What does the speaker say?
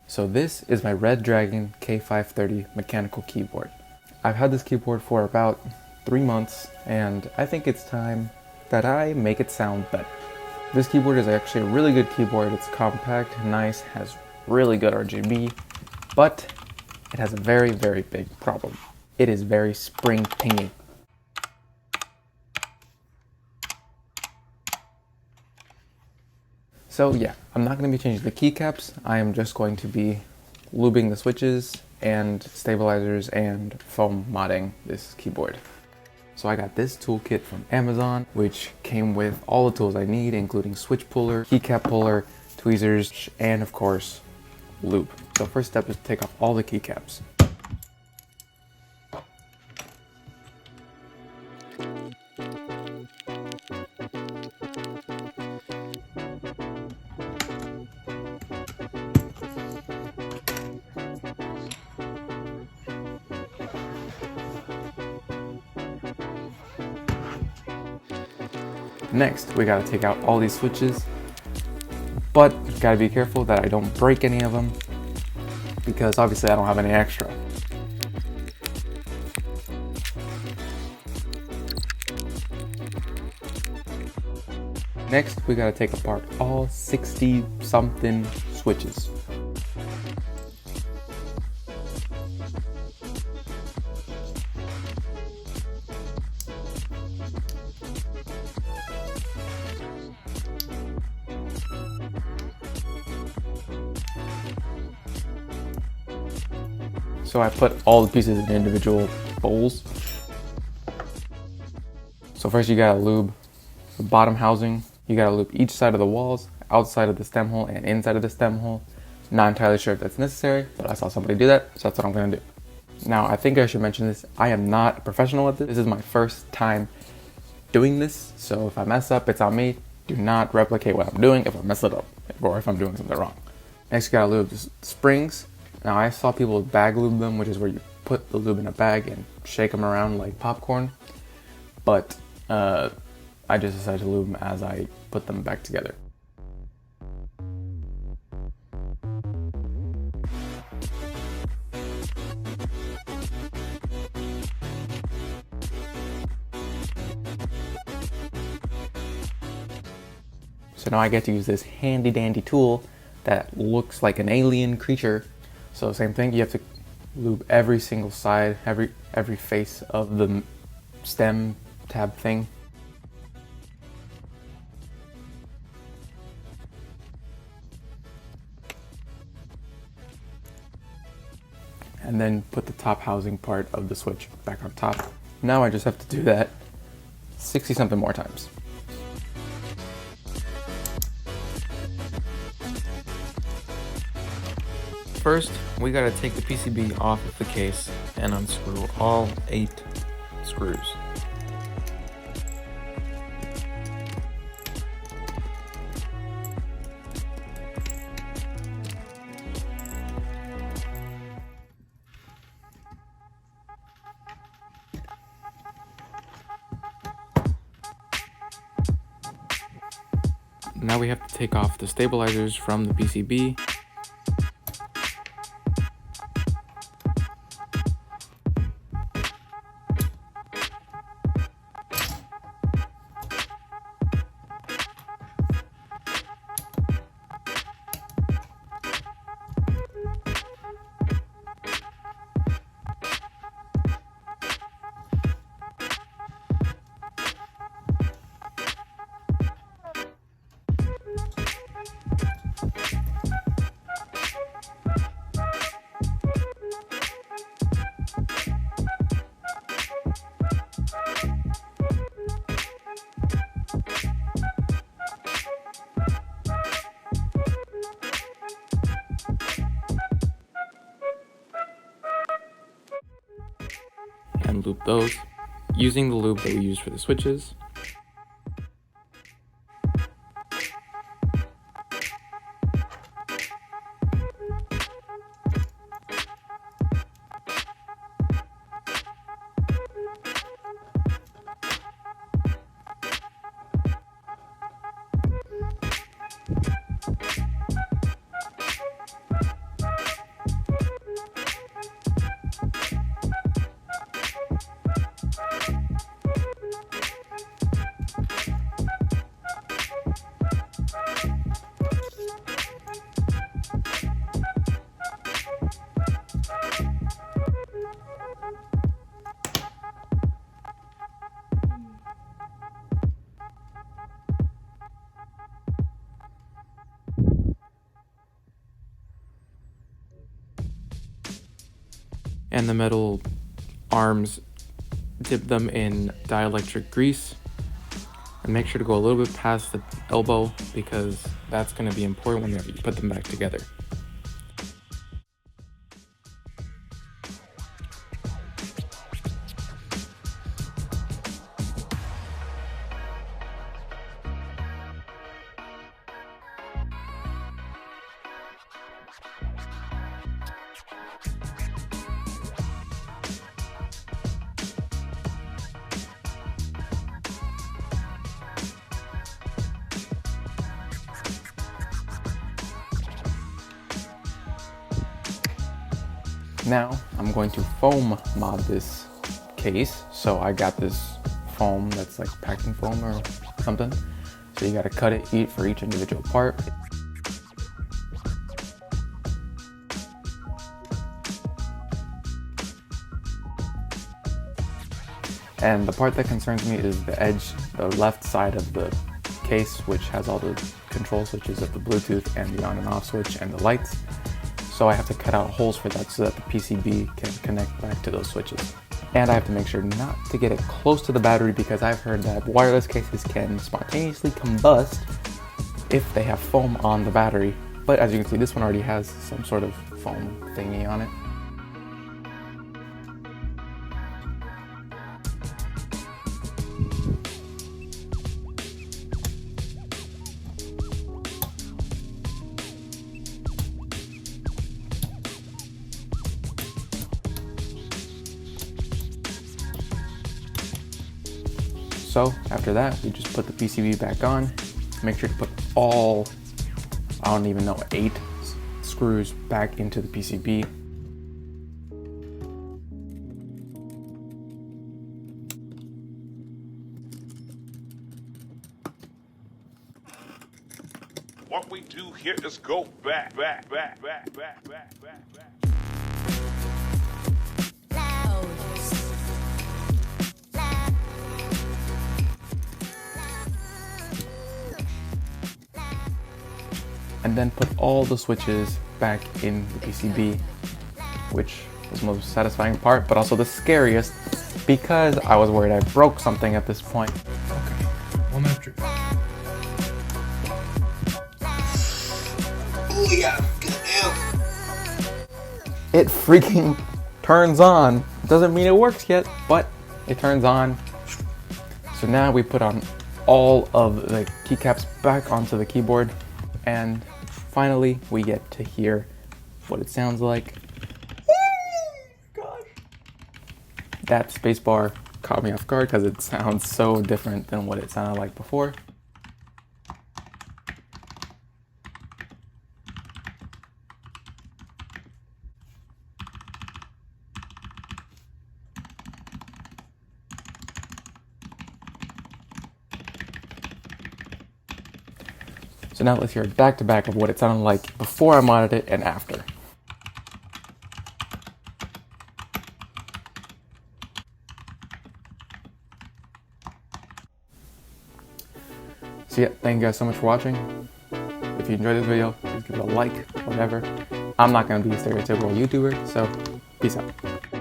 So this is my RedDragon K530 mechanical keyboard. I've had this keyboard for about 3 months, and I think it's time that I make it sound better. This keyboard is actually a really good keyboard. It's compact, nice, has really good RGB, but it has a very, very big problem. It is very spring-pingy. So yeah, I'm not going to be changing the keycaps. I am just going to be lubing the switches and stabilizers and foam modding this keyboard. So I got this toolkit from Amazon, which came with all the tools I need, including switch puller, keycap puller, tweezers, and of course, lube. So first step is to take off all the keycaps. Next, we gotta take out all these switches, but gotta be careful that I don't break any of them, because obviously I don't have any extra. Next, we gotta take apart all 60-something switches. So I put all the pieces in individual bowls. So first you gotta lube the bottom housing. You gotta lube each side of the walls, outside of the stem hole and inside of the stem hole. Not entirely sure if that's necessary, but I saw somebody do that, so that's what I'm gonna do. Now, I think I should mention this. I am not a professional at this. This is my first time doing this, so if I mess up, it's on me. Do not replicate what I'm doing if I mess it up, or if I'm doing something wrong. Next, you gotta lube the springs. Now, I saw people bag lube them, which is where you put the lube in a bag and shake them around like popcorn. But I just decided to lube them as I put them back together. So now I get to use this handy dandy tool that looks like an alien creature. So same thing, you have to lube every single side, every face of the stem tab thing. And then put the top housing part of the switch back on top. Now I just have to do that 60 something more times. First, we gotta take the PCB off of the case and unscrew all 8 screws. Now we have to take off the stabilizers from the PCB. And loop those using the lube that we used for the switches. and the metal arms, dip them in dielectric grease, and make sure to go a little bit past the elbow because that's going to be important whenever you put them back together. Now I'm going to foam mod this case. So I got this foam that's like packing foam or something. So you gotta cut it for each individual part. And the part that concerns me is the edge, the left side of the case, which has all the control switches of the Bluetooth and the on and off switch and the lights. So I have to cut out holes for that so that the PCB can connect back to those switches. And I have to make sure not to get it close to the battery because I've heard that wireless cases can spontaneously combust if they have foam on the battery. But as you can see, this one already has some sort of foam thingy on it. So after that, we just put the PCB back on. Make sure to put all, I don't even know, 8 screws back into the PCB. What we do here is go back. And then put all the switches back in the PCB, which was the most satisfying part, but also the scariest because I was worried I broke something at this point. Okay, one after. Oh yeah, goddamn. It freaking turns on. Doesn't mean it works yet, but it turns on. So now we put on all of the keycaps back onto the keyboard, and finally we get to hear what it sounds like. Gosh. That spacebar caught me off guard because it sounds so different than what it sounded like before. So now let's hear it back to back of what it sounded like before I modded it and after. So yeah, thank you guys so much for watching. If you enjoyed this video, please give it a like, whatever. I'm not gonna be a stereotypical YouTuber, so peace out.